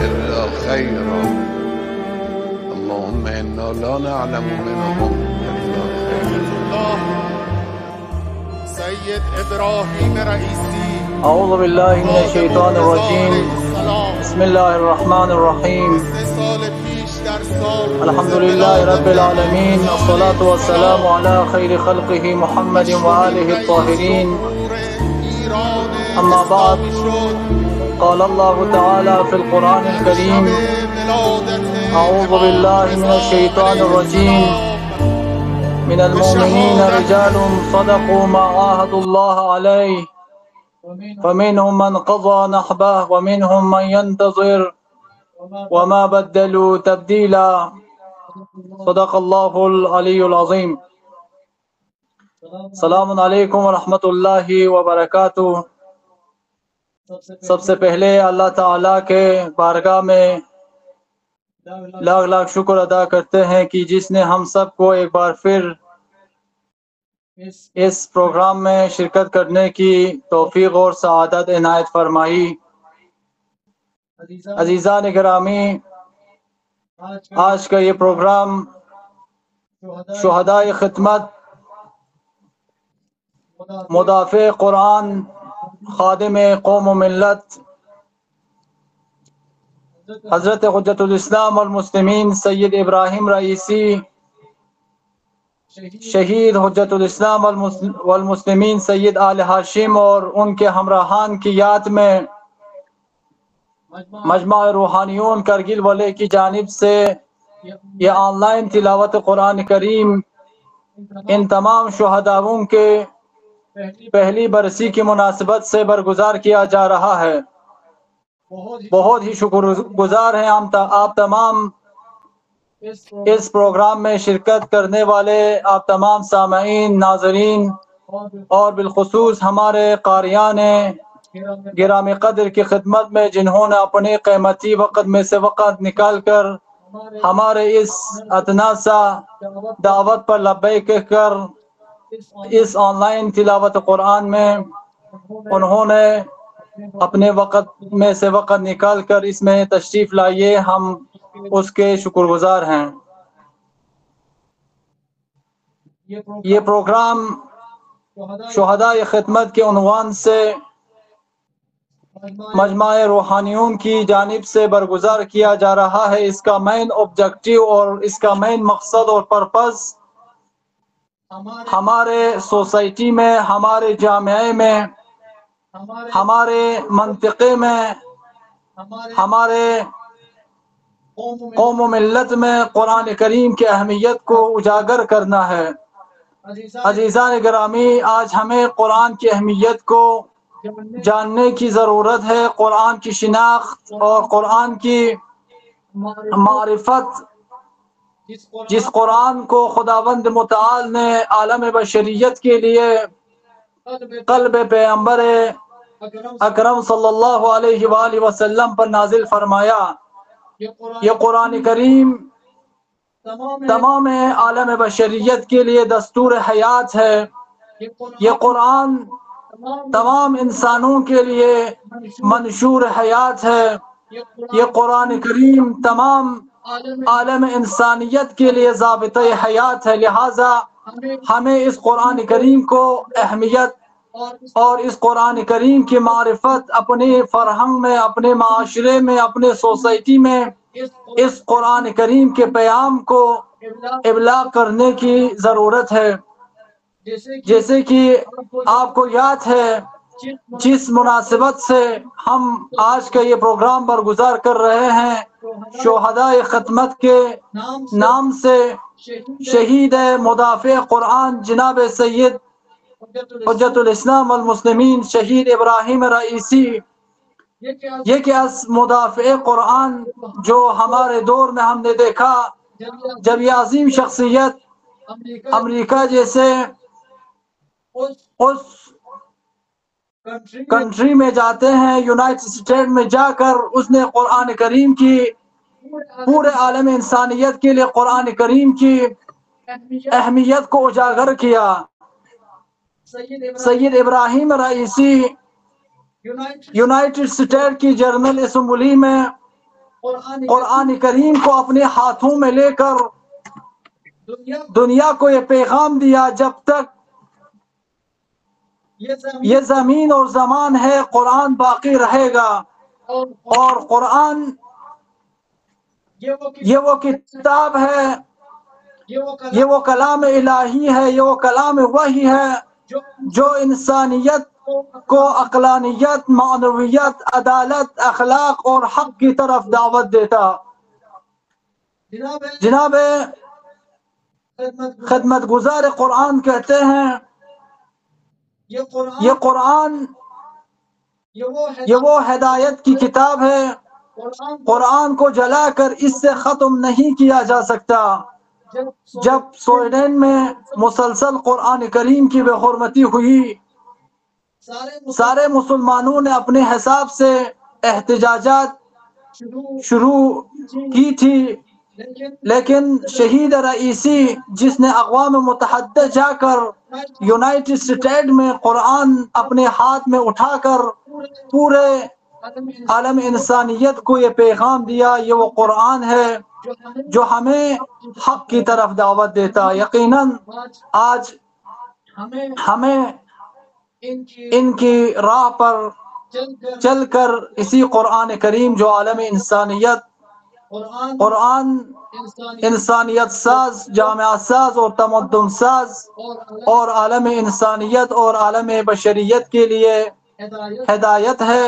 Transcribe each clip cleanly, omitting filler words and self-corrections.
إلا خيرا. اللهم إنا لا نعلم منهم إلا خيرا. سید ابراہیم رئیسی اعوذ باللہ من الشیطان الرجیم بسم اللہ الرحمن الرحیم الحمدللہ رب العالمین والصلاة والسلام علی خیر خلقہ محمد وآلہ الطاہرین اما بعد قال اللہ تعالی فی القرآن الکریم اعوذ باللہ من الشیطان الرجیم من المؤمنین رجال صدقوا ما عاهدوا الله عليه فمنهم من قضى نحبه ومنهم من ينتظر وما بدلوا تبديلا صدق الله العلي العظيم. السلام علیکم ورحمۃ اللہ وبرکاتہ. سب سے پہلے اللہ تعالیٰ کے بارگاہ میں لاکھ لاکھ شکر ادا کرتے ہیں کہ جس نے ہم سب کو ایک بار پھر اس پروگرام میں شرکت کرنے کی توفیق اور سعادت عنایت فرمائی. عزیزان گرامی، آج کا یہ پروگرام شہدائے خدمت، مدافع قرآن، خادم قوم و ملت حضرت حجت الاسلام والمسلمین سید ابراہیم رئیسی، شہید حجت الاسلام والمسلمین سید آل ہاشم اور ان کے ہمراہان کی یاد میں مجمع روحانیون کرگل والے کی جانب سے یہ آن لائن تلاوت قرآن کریم ان تمام شہداؤں کے پہلی برسی کی مناسبت سے برگزار کیا جا رہا ہے. بہت ہی شکر گزار ہیں آپ تمام اس پروگرام میں شرکت کرنے والے آپ تمام سامعین، ناظرین اور بالخصوص ہمارے قاریان گرامی قدر کی خدمت میں جنہوں نے اپنے قیمتی وقت میں سے وقت نکال کر ہمارے اس ادنا سا دعوت پر لبیک کہہ کر اس آن لائن تلاوت قرآن میں انہوں نے اپنے وقت میں سے وقت نکال کر اس میں تشریف لائیے. ہم اس کے شکر گزار ہیں. یہ پروگرام شہدائے خدمت کے عنوان سے مجمع روحانیون کی جانب سے برگزار کیا جا رہا ہے. اس کا مین آبجیکٹو اور اس کا مین مقصد اور پرپس ہمارے سوسائٹی میں، ہمارے جامعے میں، ہمارے منطقے میں، ہمارے قوم و ملت میں قرآن کریم کی اہمیت کو اجاگر کرنا ہے. عزیزان گرامی، آج ہمیں قرآن کی اہمیت کو جاننے کی ضرورت ہے. قرآن کی شناخت اور قرآن کی معرفت، جس قرآن کو خداوند متعال نے عالم بشریت کے لیے قلب پیغمبر اکرم صلی اللہ علیہ وآلہ وسلم پر نازل فرمایا. یہ قرآن کریم تمام عالم بشریت کے لیے دستور حیات ہے. یہ قرآن تمام انسانوں کے لیے منشور حیات ہے. یہ قرآن کریم تمام عالم انسانیت کے لیے ضابطہ حیات ہے. لہٰذا ہمیں اس قرآن کریم کو اہمیت اور اس قرآن کریم کی معرفت اپنے فرہنگ میں، اپنے معاشرے میں، اپنے سوسائٹی میں اس قرآن کریم کے پیام کو ابلاغ کرنے کی ضرورت ہے. جیسے کہ آپ کو یاد ہے، جس مناسبت سے ہم آج کا یہ پروگرام برگزار کر رہے ہیں، شہدائے خدمت کے نام سے شہید مدافع قرآن جناب سید حجت الاسلام والمسلمین شہید ابراہیم رئیسی، یہ کیا مدافع قرآن جو ہمارے دور میں ہم نے دیکھا جب یہ عظیم شخصیت امریکہ جیسے اس کنٹری میں جاتے ہیں، یونائٹڈ اسٹیٹ میں جا کر اس نے قرآن کریم کی پورے عالم انسانیت کے لیے قرآن کریم کی اہمیت کو اجاگر کیا. سید ابراہیم رئیسی یونائٹڈ اسٹیٹ کی جنرل اسمبلی میں قرآن کریم کو اپنے ہاتھوں میں لے کر دنیا کو یہ پیغام دیا، جب تک یہ زمین اور زمان ہے قرآن باقی رہے گا، اور قرآن یہ وہ کتاب ہے، یہ وہ کلام الہی ہے، یہ وہ کلام وحی ہے جو انسانیت کو عقلانیت، معنویت، عدالت، اخلاق اور حق کی طرف دعوت دیتا۔ جناب خدمت گزار قرآن کہتے ہیں یہ قرآن یہ وہ ہدایت کی کتاب ہے، قرآن کو جلا کر اس سے ختم نہیں کیا جا سکتا۔ جب سویڈن میں مسلسل قرآن کریم کی بے حرمتی ہوئی، سارے مسلمانوں نے اپنے حساب سے احتجاجات شروع کی تھی، لیکن شہید رئیسی جس نے اقوام متحدہ جا کر یونائٹڈ اسٹیٹ میں قرآن اپنے ہاتھ میں اٹھا کر پورے عالم انسانیت کو یہ پیغام دیا، یہ وہ قرآن ہے جو ہمیں حق کی طرف دعوت دیتا۔ یقیناً آج ہمیں ان کی راہ پر چل کر اسی قرآن کریم جو عالم انسانیت، قرآن انسانیت ساز، جامعہ ساز اور تمدن ساز اور عالم انسانیت اور عالم بشریت کے لیے ہدایت ہے،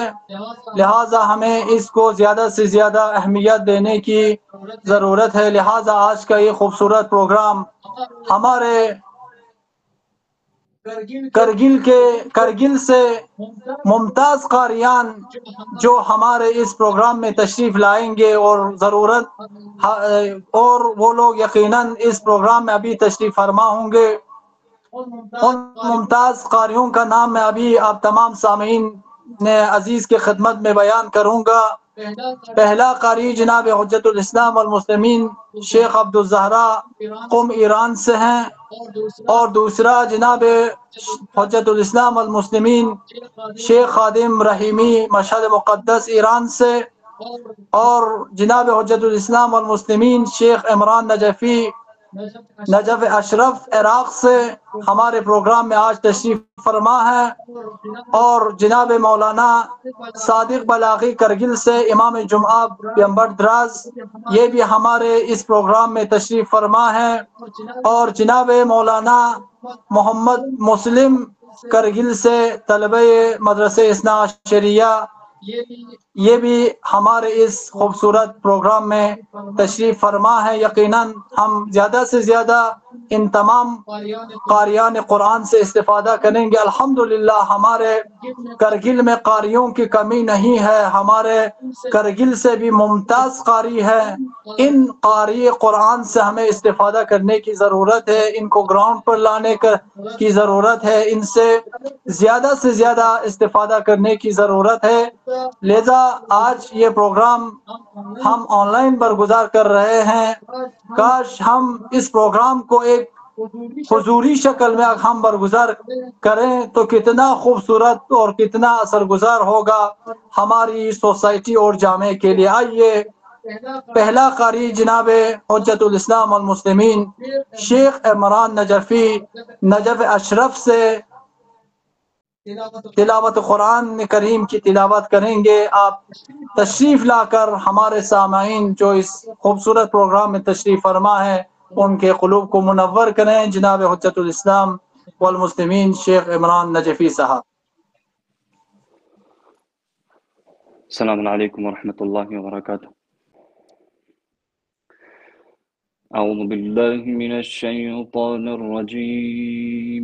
لہٰذا ہمیں اس کو زیادہ سے زیادہ اہمیت دینے کی ضرورت ہے۔ لہٰذا آج کا یہ خوبصورت پروگرام ہمارے کرگل سے ممتاز قاریان جو ہمارے اس پروگرام میں تشریف لائیں گے، اور وہ لوگ یقیناً اس پروگرام میں ابھی تشریف فرما ہوں گے۔ ان ممتاز قاریوں کا نام میں ابھی آپ تمام سامعین عزیز کے خدمت میں بیان کروں گا۔ پہلا قاری جناب حجت الاسلام والمسلمین شیخ عبدالزہرا قم ایران سے ہیں، اور دوسرا جناب حجت الاسلام والمسلمین شیخ خادم رحیمی مشہد مقدس ایران سے، اور جناب حجت الاسلام والمسلمین شیخ عمران نجف اشرف عراق سے ہمارے پروگرام میں آج تشریف فرما ہے، اور جناب مولانا صادق بلاغی کرگل سے امام جمعہ پیمبر دراز یہ بھی ہمارے اس پروگرام میں تشریف فرما ہے، اور جناب مولانا محمد مسلم کرگل سے طلبہ مدرسہ اثنا عشریہ یہ بھی ہمارے اس خوبصورت پروگرام میں تشریف فرما ہے۔ یقیناً ہم زیادہ سے زیادہ ان تمام قاریان قرآن سے استفادہ کریں گے۔ الحمدللہ ہمارے کرگل میں قاریوں کی کمی نہیں ہے، ہمارے کرگل سے بھی ممتاز قاری ہے۔ ان قاری قرآن سے ہمیں استفادہ کرنے کی ضرورت ہے، ان کو گراؤنڈ پر لانے کی ضرورت ہے، ان سے زیادہ استفادہ کرنے کی ضرورت ہے۔ لہذا آج یہ پروگرام ہم آن لائن برگزار کر رہے ہیں، کاش ہم اس پروگرام کو ایک حضوری شکل میں ہم برگزار کریں تو کتنا خوبصورت اور کتنا اثرگزار ہوگا ہماری سوسائٹی اور جامعہ کے لیے۔ آئیے پہلا قاری جناب حجت الاسلام والمسلمین شیخ عمران نجف اشرف سے تلاوت قرآن کریم کی تلاوت کریں گے۔ آپ تشریف لا کر ہمارے سامعین جو اس خوبصورت پروگرام میں تشریف فرما ہے ان کے قلوب کو منور کریں۔ جناب حجت الاسلام والمسلمین شیخ عمران نجفی صاحب۔ السلام علیکم ورحمۃ اللہ وبرکاتہ۔ اعوذ باللہ من الشیطان الرجیم۔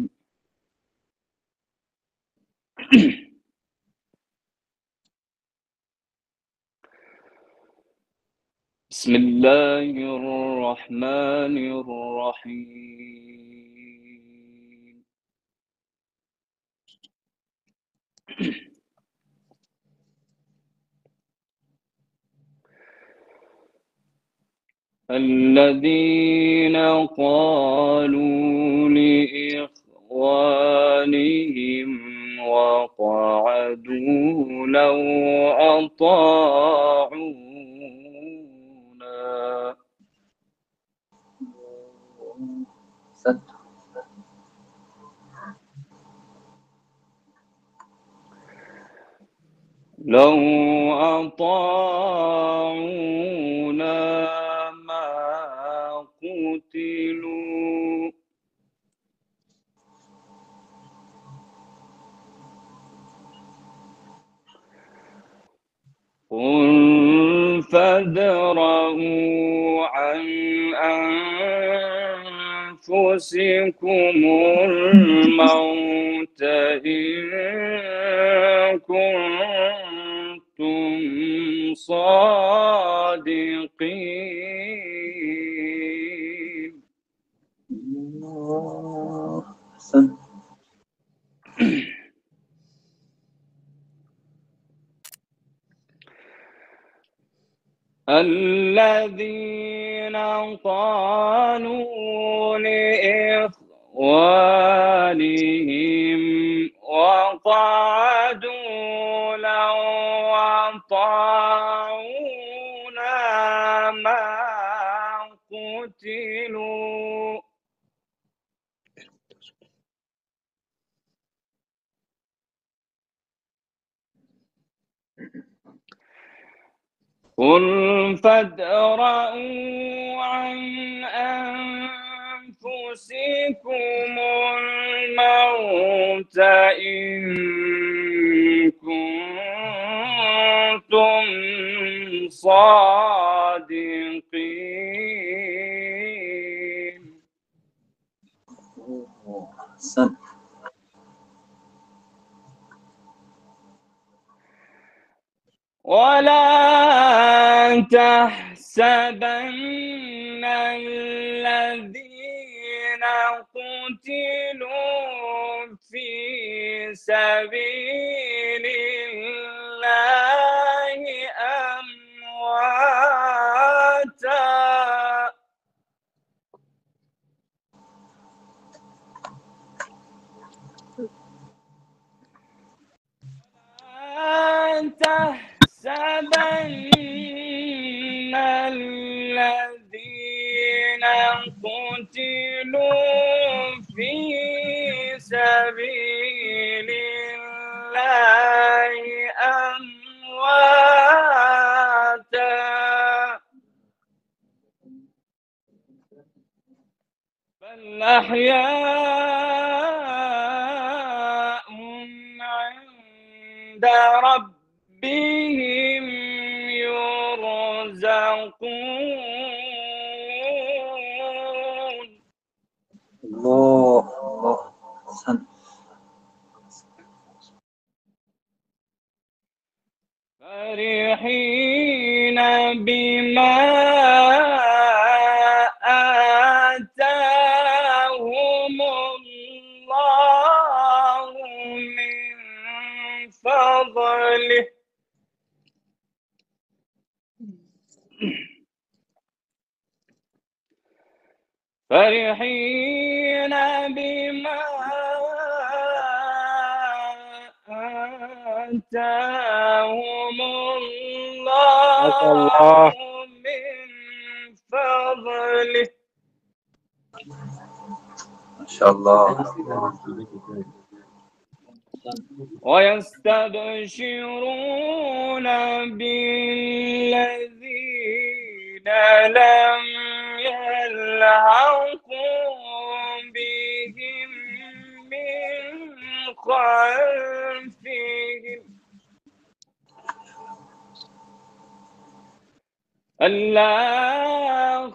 بسم اللہ الرحمن الرحیم۔ الذين قالوا لإخوانهم وقعدوا لو أطاعونا وأطاعونا ما قتلوا قل فادرءوا عن أنفسكم الموت إن كنتم صادقين. الذين قالوا لإخوانهم وقعدوا لو أطاعونا ما قتلوا قل فادرءوا عن أنفسكم الموت إن كنتم صادقين. ولا تحسبن الذين قتلوا في سبيل الله أمواتا تحسبن الذين قتلوا في سبيل الله أمواتا بل أحياء عند ربهم يرزقون. الله فرحين بما آتاهم الله من فضله فرحين بما آتاهم الله من فضله ما شاء الله. ويستبشرون بالذين لم يلحقوا بهم من خلفهم ألا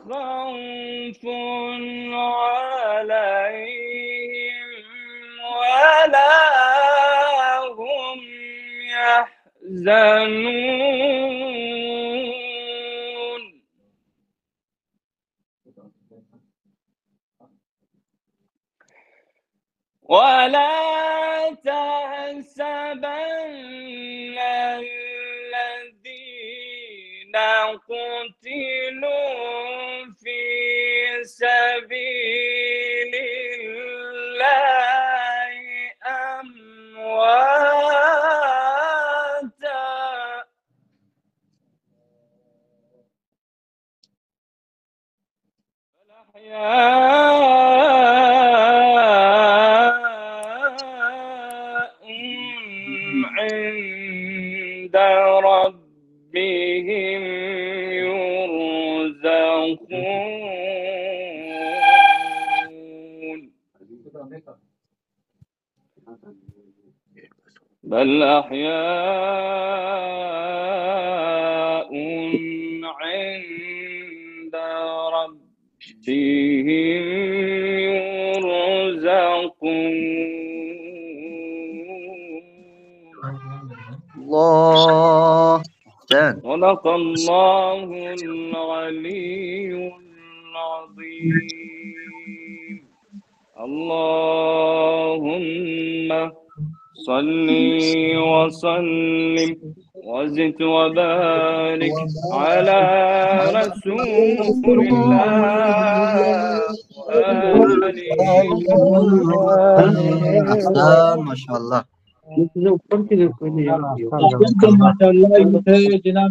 خوف عليهم ولا هم يحزنون. ولا تحسبن الذين قتلوا في سبيل الله أمواتا بل أحياء عند ربهم ربهم يرزقون بل أحياء عند ربهم يرزقون الله أحسن. صدق الله العلي العظيم. اللهم صل وسلم وزد وبارك على رسول الله وآله أحسن ما شاء الله. جناب